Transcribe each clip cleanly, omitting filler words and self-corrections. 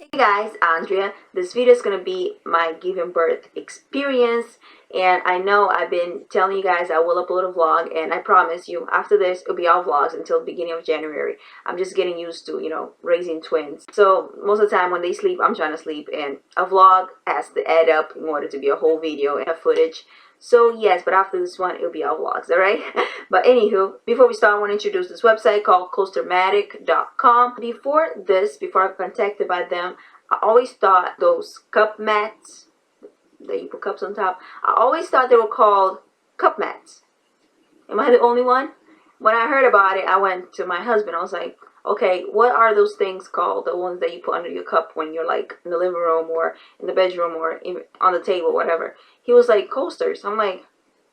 Hey guys, Andrea. This video is going to be my giving birth experience, and I know I've been telling you guys I will upload a vlog, and I promise you after this it'll be all vlogs until the beginning of January. I'm just getting used to, raising twins. So most of the time when they sleep, I'm trying to sleep, and a vlog has to add up in order to be a whole video and have footage. So yes, but after this one, it'll be all vlogs, alright? But anywho, before we start, I want to introduce this website called Postpartum.com. Before I got contacted by them, I always thought those cup mats that you put cups on top, I always thought they were called cup mats. Am I the only one? When I heard about it, I went to my husband. I was like, okay, what are those things called? The ones that you put under your cup when you're like in the living room or in the bedroom or on the table, whatever. He was like, coasters. I'm like,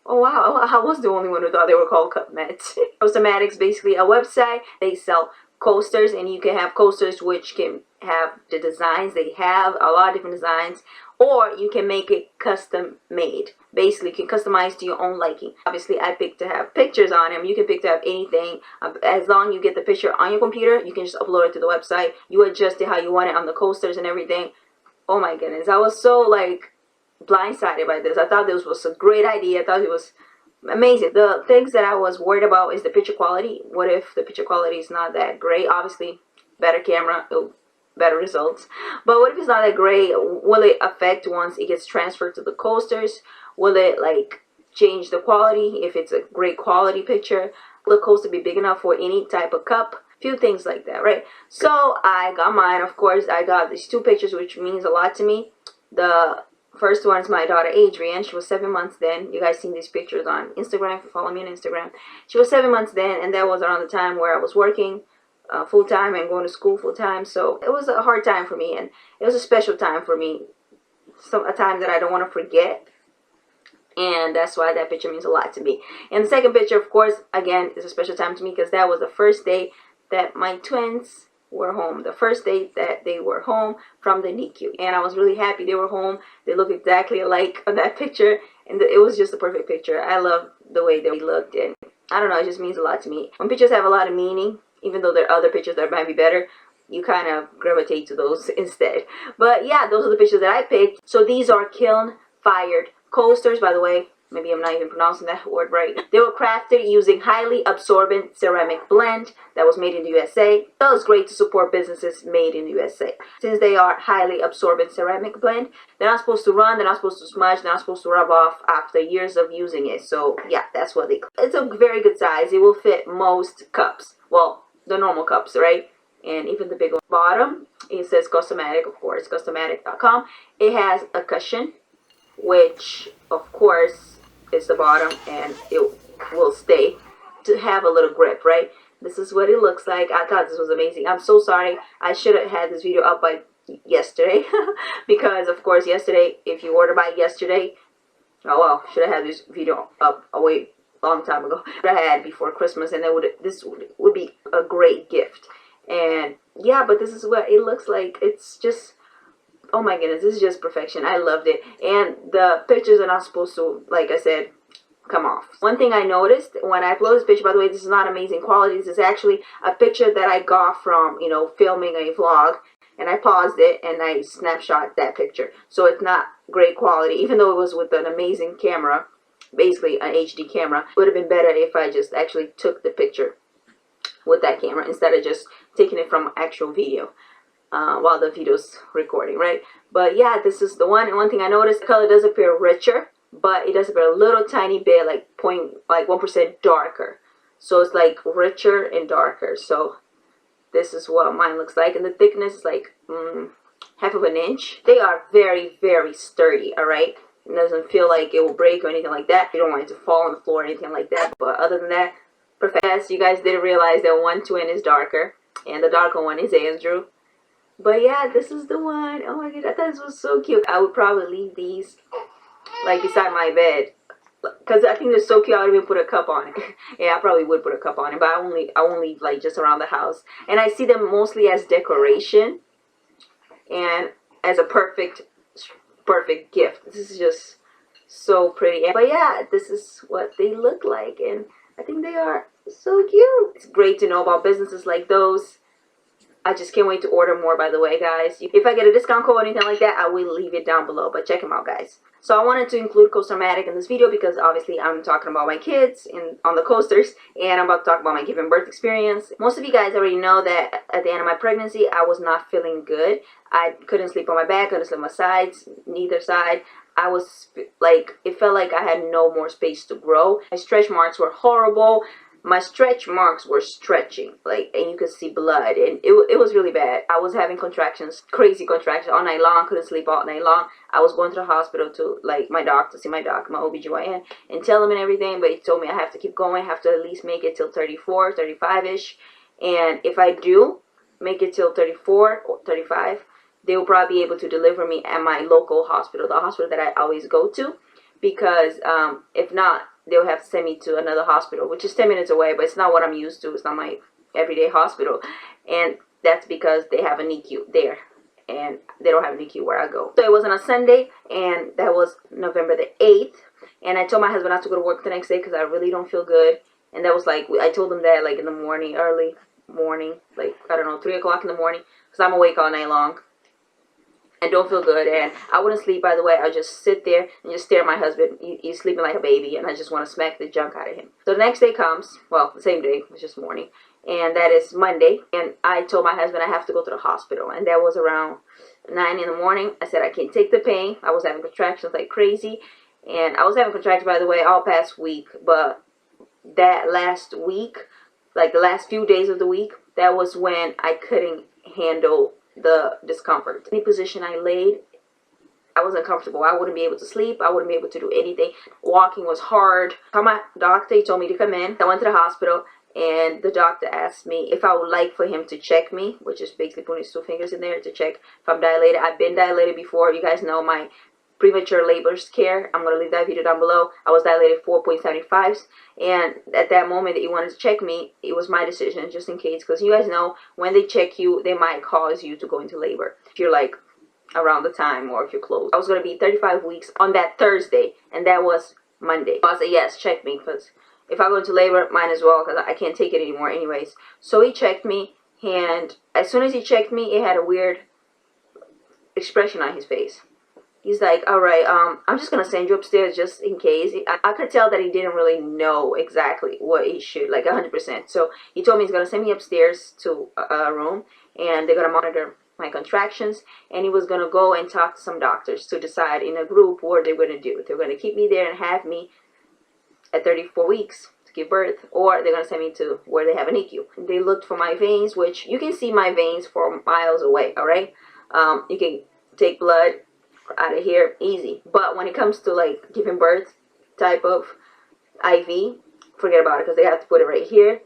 oh wow, I was the only one who thought they were called cup mats. Coastermatic's basically a website. They sell coasters, and you can have coasters which can have the designs. They have a lot of different designs, or you can make it custom made. Basically, you can customize to your own liking. Obviously, I picked to have pictures on them. You can pick to have anything. As long as you get the picture on your computer, you can just upload it to the website. You adjust it how you want it on the coasters and everything. Oh my goodness, I was so like blindsided by this. I thought this was a great idea. I thought it was amazing. The things that I was worried about is the picture quality. What if the picture quality is not that great? Obviously, better camera, better results. But what if it's not that great? Will it affect once it gets transferred to the coasters? Will it like change the quality if it's a great quality picture? Will the coaster be big enough for any type of cup? Few things like that, right? So I got mine. Of course, I got these two pictures, which means a lot to me. The first one is my daughter Adrian. She was 7 months then. You guys seen these pictures on Instagram if you follow me on Instagram. She was 7 months then, and that was around the time where I was working full-time and going to school full-time. So it was a hard time for me, and it was a special time for me. A time that I don't want to forget, and that's why that picture means a lot to me. And the second picture, of course, again, is a special time to me because that was the first day that my twins were home. The first day that they were home from the NICU, and I was really happy they were home. They look exactly alike on that picture, and it was just a perfect picture. I love the way they looked, and I don't know, it just means a lot to me. When pictures have a lot of meaning, even though there are other pictures that might be better, you kind of gravitate to those instead. But yeah, those are the pictures that I picked. So these are kiln fired coasters, by the way. Maybe I'm not even pronouncing that word right. They were crafted using highly absorbent ceramic blend that was made in the USA. So it's great to support businesses made in the USA. Since they are highly absorbent ceramic blend, they're not supposed to run, they're not supposed to smudge, they're not supposed to rub off after years of using it. So yeah, that's what it's a very good size. It will fit most cups. Well, the normal cups, right? And even the big one. Bottom, it says Costomatic, of course, Costomatic.com. It has a cushion, which of course is the bottom, and it will stay to have a little grip, right? This is what it looks like. I thought this was amazing. I'm so sorry. I should have had this video up by yesterday because of course yesterday, if you order by yesterday, oh well, should have had this video up a long time ago. I had before Christmas, and this would be a great gift. And yeah, but this is what it looks like. It's just, oh my goodness, this is just perfection. I loved it. And the pictures are not supposed to, like I said, come off. One thing I noticed when I uploaded this picture, by the way, this is not amazing quality. This is actually a picture that I got from, filming a vlog. And I paused it and I snapshot that picture. So it's not great quality, even though it was with an amazing camera, basically an HD camera. It would have been better if I just actually took the picture with that camera instead of just taking it from actual video while the video's recording, right? But yeah, this is the one. And one thing I noticed, the color does appear richer, but it does appear a little tiny bit, like 1% darker. So it's like richer and darker. So this is what mine looks like, and the thickness is like half of an inch. They are very, very sturdy, all right? It doesn't feel like it will break or anything like that. You don't want it to fall on the floor or anything like that. But other than that, perfect. Yes, you guys didn't realize that one twin is darker, and the darker one is Andrew. But yeah, this is the one. Oh my god, I thought this was so cute. I would probably leave these like beside my bed because I think they're so cute. I would even put a cup on it. Yeah, I probably would put a cup on it, but I won't leave like just around the house. And I see them mostly as decoration and as a perfect gift. This is just so pretty. But yeah, this is what they look like, and I think they are so cute. It's great to know about businesses like those. I just can't wait to order more, by the way, guys. If I get a discount code or anything like that, I will leave it down below, but check them out, guys. So I wanted to include Coaster-matic in this video because obviously I'm talking about my kids on the coasters, and I'm about to talk about my giving birth experience. Most of you guys already know that at the end of my pregnancy, I was not feeling good. I couldn't sleep on my back, couldn't sleep on my sides, neither side. I was like, it felt like I had no more space to grow. My stretch marks were horrible. My stretch marks were stretching, like, and you could see blood, and it was really bad. I was having contractions, crazy contractions all night long, couldn't sleep all night long. I was going to the hospital to, like, my doctor, see my doctor, my OBGYN, and tell him and everything, but he told me I have to keep going, have to at least make it till 34, 35-ish, and if I do make it till 34 or 35, they will probably be able to deliver me at my local hospital, the hospital that I always go to, because if not, they'll have to send me to another hospital, which is 10 minutes away, but it's not what I'm used to. It's not my everyday hospital. And that's because they have a NICU there, and they don't have a NICU where I go. So it was on a Sunday, and that was November the 8th. And I told my husband not to go to work the next day because I really don't feel good. And that was like, I told him that like in the morning, early morning, like, I don't know, 3 o'clock in the morning, because I'm awake all night long. I don't feel good, and I wouldn't sleep, by the way. I just sit there and just stare at my husband. He's sleeping like a baby, and I just want to smack the junk out of him. So the next day comes, well, the same day, it was just morning, and that is Monday, and I told my husband I have to go to the hospital, and that was around 9 in the morning. I said I can't take the pain. I was having contractions like crazy, and I was having contractions, by the way, all past week, but that last week, like the last few days of the week, that was when I couldn't handle the discomfort. Any position I laid, I was uncomfortable. I wouldn't be able to sleep. I wouldn't be able to do anything. Walking was hard. My doctor, he told me to come in. I went to the hospital, and the doctor asked me if I would like for him to check me, which is basically putting his 2 fingers in there to check if I'm dilated. I've been dilated before. You guys know my premature labor scare. I'm going to leave that video down below. I was dilated 4.75s, and at that moment that he wanted to check me, it was my decision, just in case, because you guys know when they check you, they might cause you to go into labor if you're like around the time, or if you're close. I was going to be 35 weeks on that Thursday, and that was Monday. I said, yes, check me, because if I go into labor, might as well, because I can't take it anymore anyways. So he checked me, and as soon as he checked me, it had a weird expression on his face. He's like, all right, I'm just going to send you upstairs just in case. I could tell that he didn't really know exactly what he should, like 100%. So he told me he's going to send me upstairs to a room, and they're going to monitor my contractions. And he was going to go and talk to some doctors to decide in a group what they're going to do. They're going to keep me there and have me at 34 weeks to give birth, or they're going to send me to where they have a NICU. They looked for my veins, which you can see my veins for miles away, all right? You can take blood out of here easy, but when it comes to like giving birth type of IV, forget about it, because they have to put it right here.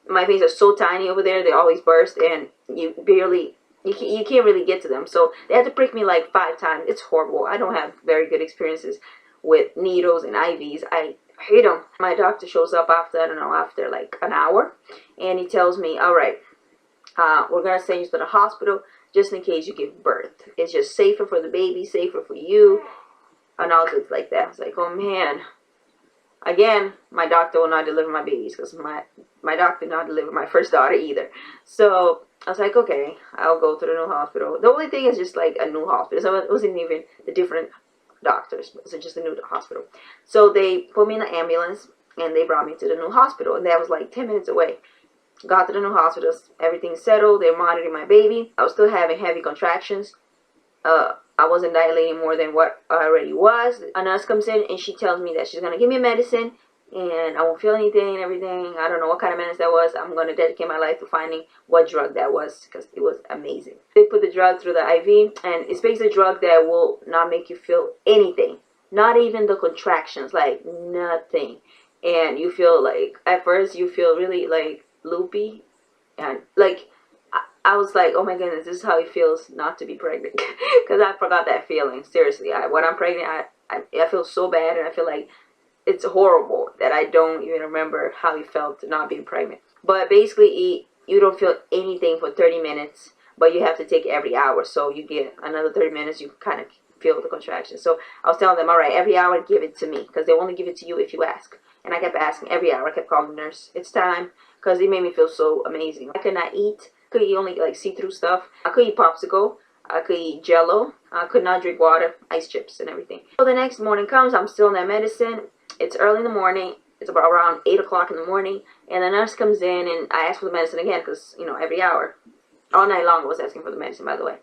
My veins are so tiny over there, they always burst, and you can't really get to them, so they had to prick me like 5 times. It's horrible. I don't have very good experiences with needles and IVs. I hate them. My doctor shows up after, I don't know, after like an hour, and he tells me, all right, we're gonna send you to the hospital just in case you give birth. It's just safer for the baby, safer for you, and all good like that. I was like, oh man. Again, my doctor will not deliver my babies, because my doctor did not deliver my first daughter either. So I was like, okay, I'll go to the new hospital. The only thing is just like a new hospital. So it wasn't even the different doctors. It was just a new hospital. So they put me in an ambulance, and they brought me to the new hospital. And that was like 10 minutes away. Got to the new hospital, everything settled, they're monitoring my baby. I was still having heavy contractions. I wasn't dilating more than what I already was. A nurse comes in, and she tells me that she's going to give me medicine, and I won't feel anything and everything. I don't know what kind of medicine that was. I'm going to dedicate my life to finding what drug that was, because it was amazing. They put the drug through the IV, and it's basically a drug that will not make you feel anything. Not even the contractions, like nothing. And you feel like, at first, you feel really like loopy, and like I was like, oh my goodness, this is how it feels not to be pregnant, because I forgot that feeling. Seriously, when I'm pregnant, I feel so bad, and I feel like it's horrible that I don't even remember how it felt not being pregnant. But basically, you don't feel anything for 30 minutes, but you have to take it every hour, so you get another 30 minutes, you kind of feel the contraction. So I was telling them, all right, every hour give it to me, because they only give it to you if you ask. And I kept asking every hour. I kept calling the nurse, it's time, because it made me feel so amazing. I could not eat. Could eat only like see-through stuff. I could eat popsicle. I could eat jello. I could not drink water, ice chips and everything. So the next morning comes, I'm still on that medicine. It's early in the morning. It's about around 8 o'clock in the morning. And the nurse comes in and I ask for the medicine again because, you know, every hour. All night long I was asking for the medicine, by the way.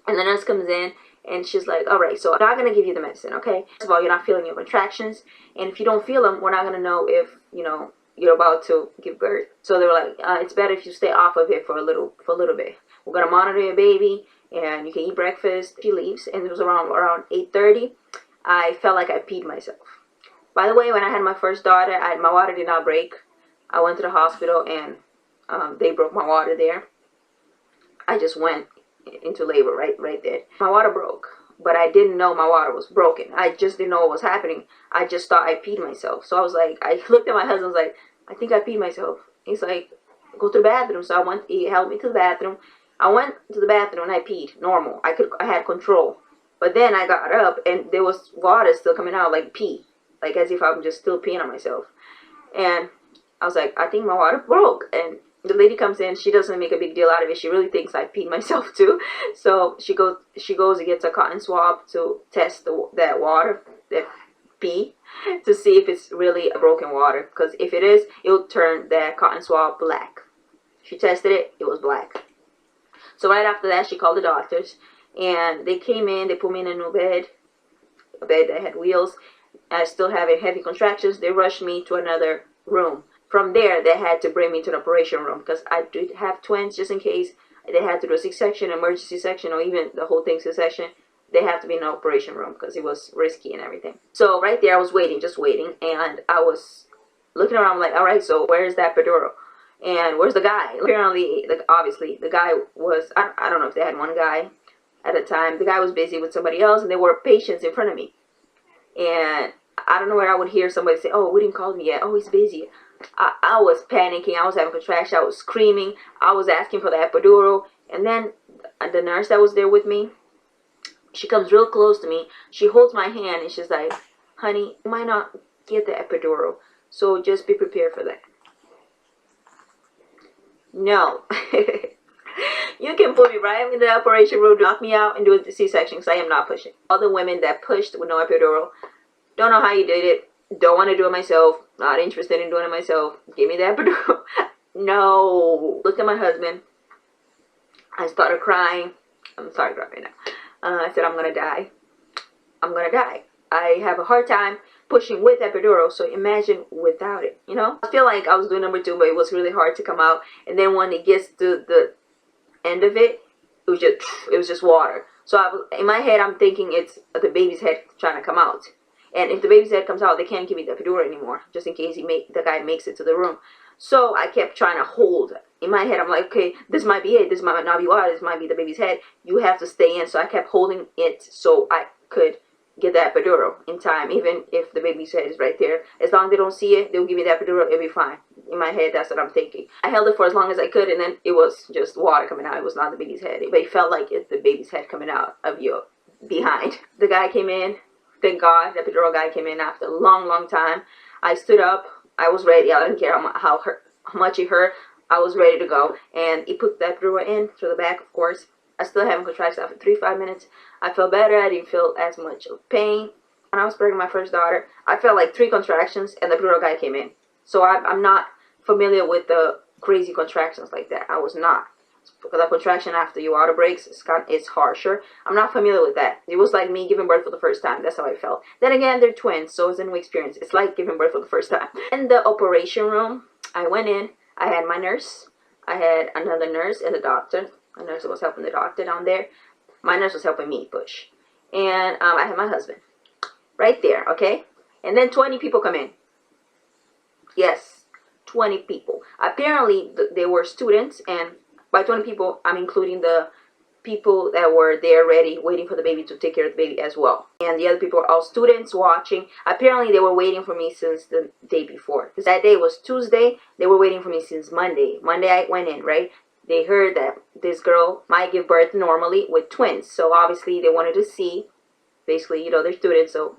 And the nurse comes in and she's like, all right, so I'm not going to give you the medicine, okay? First of all, you're not feeling your contractions. And if you don't feel them, we're not going to know if, you know, you're about to give birth. So they were like, it's better if you stay off of it for a little bit. We're going to monitor your baby and you can eat breakfast. She leaves, and it was around 8:30. I felt like I peed myself. By the way, when I had my first daughter, my water did not break. I went to the hospital and they broke my water there. I just went into labor right there. My water broke, but I didn't know my water was broken. I just didn't know what was happening. I just thought I peed myself. So I was like, I looked at my husband, I was like, I think I peed myself. He's like, go to the bathroom. So he helped me to the bathroom. I went to the bathroom and I peed normal. I had control. But then I got up and there was water still coming out, like pee. Like as if I'm just still peeing on myself. And I was like, I think my water broke. And the lady comes in, she doesn't make a big deal out of it. She really thinks I peed myself too. So she goes and gets a cotton swab to test that water, that pee, to see if it's really a broken water. Because if it is, it will turn that cotton swab black. She tested it, it was black. So right after that, she called the doctors. And they came in, they put me in a new bed, a bed that had wheels. I still having heavy contractions. They rushed me to another room. From there, they had to bring me to the operation room because I did have twins just in case they had to do a C-section, emergency section, or even the whole thing C-section. They have to be in the operation room because it was risky and everything. So right there, I was waiting, just waiting, and I was looking around like, all right, so where's that epidural? And where's the guy? Apparently, like obviously, the guy was, I don't know if they had one guy at a time. The guy was busy with somebody else, and there were patients in front of me. And I don't know where I would hear somebody say, oh, we didn't call me yet. Oh, he's busy. I was panicking. I was having contractions. I was screaming. I was asking for the epidural. And then the nurse that was there with me, she comes real close to me. She holds my hand and she's like, honey, you might not get the epidural. So just be prepared for that. No. You can put me right in the operation room, knock me out, and do a C-section because I am not pushing. Other women that pushed with no epidural, don't know how you did it, don't want to do it myself, not interested in doing it myself, give me the epidural. No. Looked at my husband. I started crying. I'm sorry to cry right now. I said, I'm going to die. I'm going to die. I have a hard time pushing with epidural, so imagine without it, you know? I feel like I was doing number 2, but it was really hard to come out. And then when it gets to the end of it, it was just water. So in my head, I'm thinking it's the baby's head trying to come out. And if the baby's head comes out, they can't give me the epidural anymore, just in case the guy makes it to the room. So I kept trying to hold. In my head, I'm like, okay, this might be it. This might not be water. This might be the baby's head. You have to stay in. So I kept holding it so I could get the epidural in time, even if the baby's head is right there. As long as they don't see it, they'll give me the epidural. It'll be fine. In my head, that's what I'm thinking. I held it for as long as I could, and then it was just water coming out. It was not the baby's head. But it felt like it's the baby's head coming out of your behind. The guy came in. Thank God, the epidural guy came in after a long, long time. I stood up. I was ready. I didn't care how much it hurt. I was ready to go. And he put the epidural in through the back, of course. I still haven't contracted after 3-5 minutes. I felt better. I didn't feel as much pain. When I was pregnant with my first daughter, I felt like 3 contractions, and the epidural guy came in. So I'm not familiar with the crazy contractions like that. I was not. Because the contraction after your water breaks, it's harsher. I'm not familiar with that. It was like me giving birth for the first time. That's how I felt. Then again, they're twins, so it's a new experience. It's like giving birth for the first time. In the operation room, I went in. I had my nurse. I had another nurse and a doctor. A nurse was helping the doctor down there. My nurse was helping me push. And I had my husband. Right there, okay? And then 20 people come in. Yes, 20 people. Apparently, they were students, and by 20 people, I'm including the people that were there ready, waiting for the baby to take care of the baby as well. And the other people were all students watching. Apparently, they were waiting for me since the day before. Because that day was Tuesday. They were waiting for me since Monday. Monday, I went in, right? They heard that this girl might give birth normally with twins. So, obviously, they wanted to see. Basically, you know, they're students, so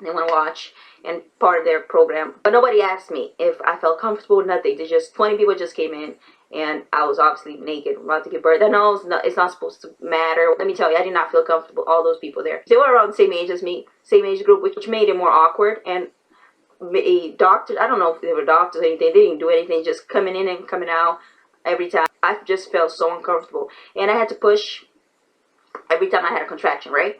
they want to watch and part of their program. But nobody asked me if I felt comfortable, nothing. They just, 20 people just came in. and I was obviously naked, about to give birth. I know it's not supposed to matter. Let me tell you, I did not feel comfortable. All those people there, they were around the same age as me, same age group, which made it more awkward. And a doctor, I don't know if they were doctors or anything, they didn't do anything, just coming in and coming out every time. I just felt so uncomfortable, and I had to push every time I had a contraction, right?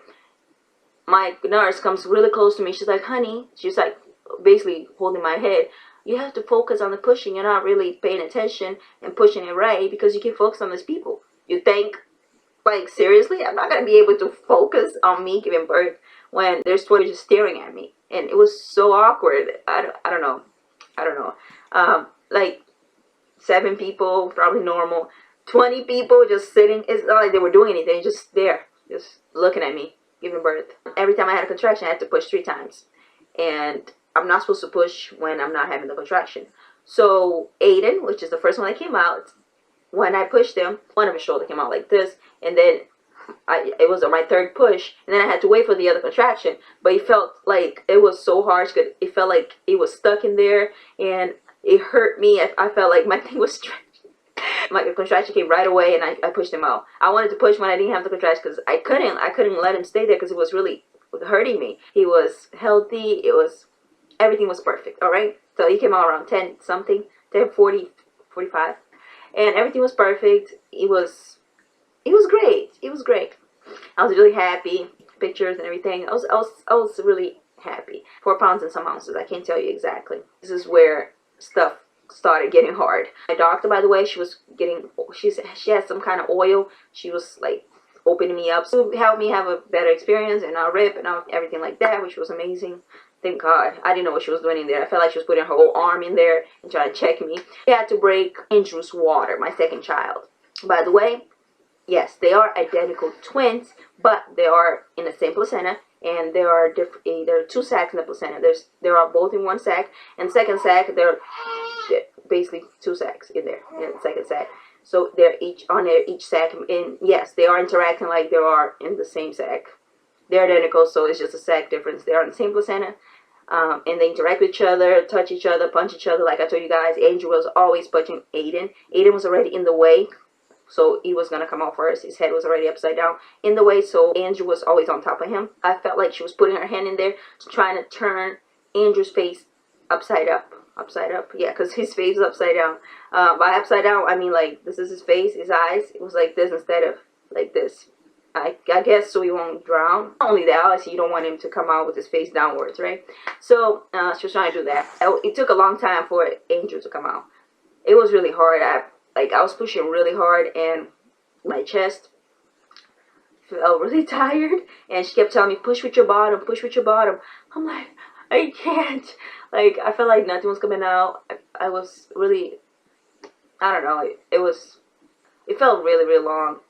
My nurse comes really close to me. She's like, honey, she's like basically holding my head. You have to focus on the pushing. You're not really paying attention and pushing it right because you keep focused on these people. You think, like, seriously? I'm not going to be able to focus on me giving birth when there's 20 just staring at me. And it was so awkward. I don't know. I don't know. Like, 7 people, probably normal. 20 people just sitting. It's not like they were doing anything. Just there. Just looking at me giving birth. Every time I had a contraction, I had to push 3 times. And I'm not supposed to push when I'm not having the contraction. So Aiden, which is the first one that came out, when I pushed him, one of his shoulder came out like this, and then it was on my 3rd push, and then I had to wait for the other contraction. But it felt like it was so harsh, because it felt like it was stuck in there, and it hurt me. I felt like my thing was stretched. My contraction came right away, and I pushed him out. I wanted to push when I didn't have the contraction because I couldn't let him stay there because it was really hurting me. He was healthy. Everything was perfect. All right. So he came out around 10 something, 10:40, 45, and everything was perfect. It was great. It was great. I was really happy. Pictures and everything. I was really happy. 4 pounds and some ounces. I can't tell you exactly. This is where stuff started getting hard. My doctor, by the way, she had some kind of oil. She was like opening me up to help me have a better experience and not rip and everything like that, which was amazing. Thank God. I didn't know what she was doing in there. I felt like she was putting her whole arm in there and trying to check me. She had to break Andrew's water, my 2nd child. By the way, yes, they are identical twins, but they are in the same placenta, and there are 2 sacs in the placenta. They are both in 1 sac, and 2nd sac, they're basically 2 sacs in there, in the 2nd sac. So they're each on each sac, and yes, they are interacting like they are in the same sac. They're identical, so it's just a sac difference. They are in the same placenta, and they interact with each other, touch each other, punch each other. Like I told you guys, Andrew was always punching Aiden. Aiden was already in the way, so he was going to come out first. His head was already upside down in the way, so Andrew was always on top of him. I felt like she was putting her hand in there, trying to turn Andrew's face upside up. Upside up? Yeah, because his face is upside down. By upside down, I mean like this is his face, his eyes. It was like this instead of like this. I guess so he won't drown. Not only that, obviously you don't want him to come out with his face downwards, right? So she was trying to do that. It took a long time for Andrew to come out. It was really hard. I was pushing really hard, and my chest felt really tired. And she kept telling me, push with your bottom, push with your bottom. I'm like, I can't. Like, I felt like nothing was coming out. I was really, I don't know. It felt really, really long.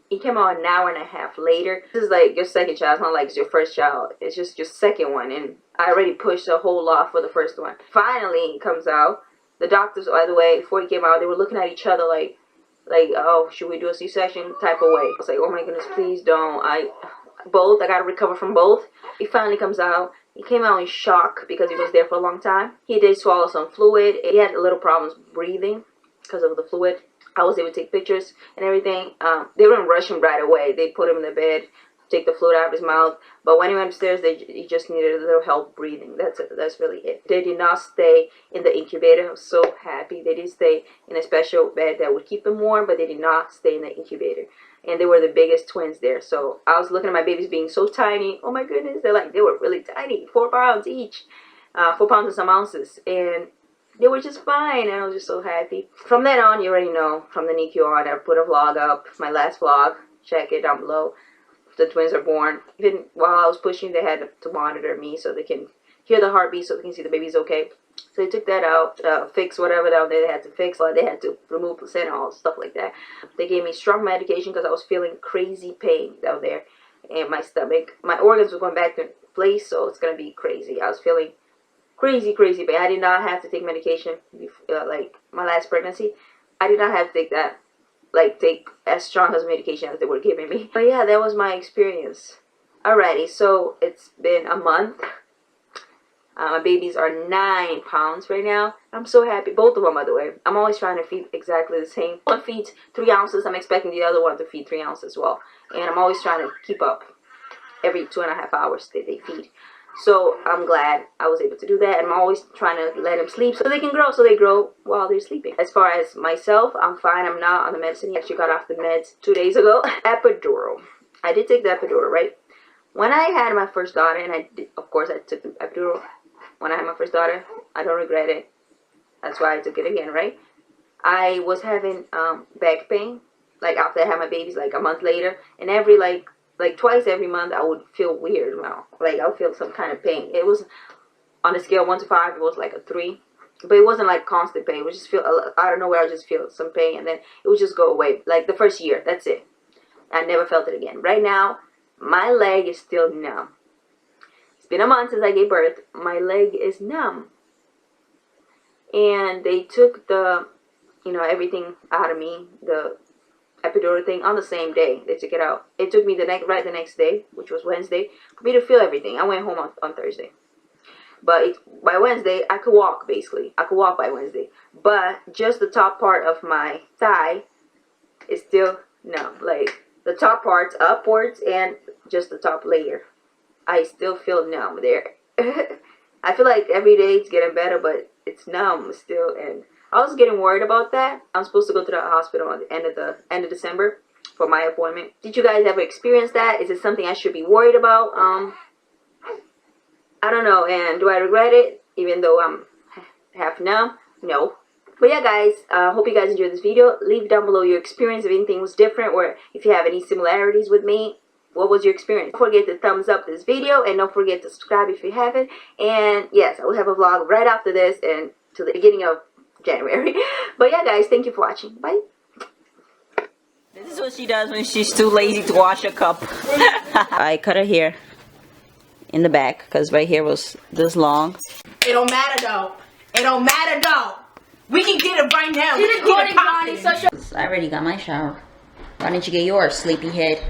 He came out an hour and a half later. This is like your 2nd child. It's not like it's your 1st child. It's just your 2nd one. And I already pushed a whole lot for the 1st one. Finally, he comes out. The doctors, by the way, before he came out, they were looking at each other like, oh, should we do a C-section type of way? I was like, oh my goodness, please don't. I got to recover from both. He finally comes out. He came out in shock because he was there for a long time. He did swallow some fluid. He had a little problems breathing because of the fluid. I was able to take pictures and everything. They didn't rush him right away. They put him in the bed, take the fluid out of his mouth. But when he went upstairs, he just needed a little help breathing. That's it. That's really it. They did not stay in the incubator. I was so happy. They did stay in a special bed that would keep them warm, but they did not stay in the incubator. And they were the biggest twins there. So I was looking at my babies being so tiny. Oh my goodness, they were really tiny. 4 pounds each. 4 pounds and some ounces. And they were just fine, and I was just so happy. From then on, you already know, from the NICU on, I put a vlog up, my last vlog. Check it down below. The twins are born. Even while I was pushing, they had to monitor me so they can hear the heartbeat, so they can see the baby's okay. So they took that out, fix whatever down there they had to fix. Like they had to remove placenta, all stuff like that. They gave me strong medication because I was feeling crazy pain down there in my stomach. My organs were going back to place, so it's going to be crazy. I was feeling crazy pain. I did not have to take medication like my last pregnancy. I did not have to take that, like take as strong as medication as they were giving me. But yeah, that was my experience. Alrighty, so it's been a month. My babies are 9 pounds right now. I'm so happy. Both of them, by the way. I'm always trying to feed exactly the same. One feeds 3 ounces. I'm expecting the other one to feed 3 ounces as well. And I'm always trying to keep up every 2.5 hours that they feed. So I'm glad I was able to do that. I'm always trying to let them sleep so they can grow. So they grow while they're sleeping. As far as myself, I'm fine. I'm not on the medicine. I actually got off the meds 2 days ago. Epidural. I did take the epidural, right? When I had my first daughter, and of course I took the epidural when I had my first daughter, I don't regret it. That's why I took it again, right? I was having back pain, like after I had my babies, like a month later, and every like twice every month I would feel weird now. Like I would feel some kind of pain. It was on a scale of 1 to 5, it was like a 3, but it wasn't like constant pain. It would just feel I don't know where I would just feel some pain, and then it would just go away. Like the first year, that's it. I never felt it again. Right now, my leg is still numb. It's been a month since I gave birth. My leg is numb. And they took the, everything out of me, the epidural thing, on the same day. They took it out. It took me the next day, which was Wednesday, for me to feel everything. I went home on Thursday. But by Wednesday, I could walk, basically. I could walk by Wednesday. But just the top part of my thigh is still numb. Like, the top part's upwards and just the top layer. I still feel numb there. I feel like every day it's getting better, but it's numb still. And I was getting worried about that. I'm supposed to go to the hospital at the end of December for my appointment. Did you guys ever experience that? Is it something I should be worried about? I don't know. And do I regret it, even though I'm half numb? No. But yeah, guys, hope you guys enjoyed this video. Leave down below your experience if anything was different, or if you have any similarities with me. What was your experience? Don't forget to thumbs up this video, and don't forget to subscribe if you haven't. And yes, I will have a vlog right after this and to the beginning of January. But yeah, guys, thank you for watching. Bye. This is what she does when she's too lazy to wash a cup. I cut her hair in the back because right here was this long. It don't matter though. It don't matter though. We can get it right now. I already got my shower. Why didn't you get yours, sleepyhead?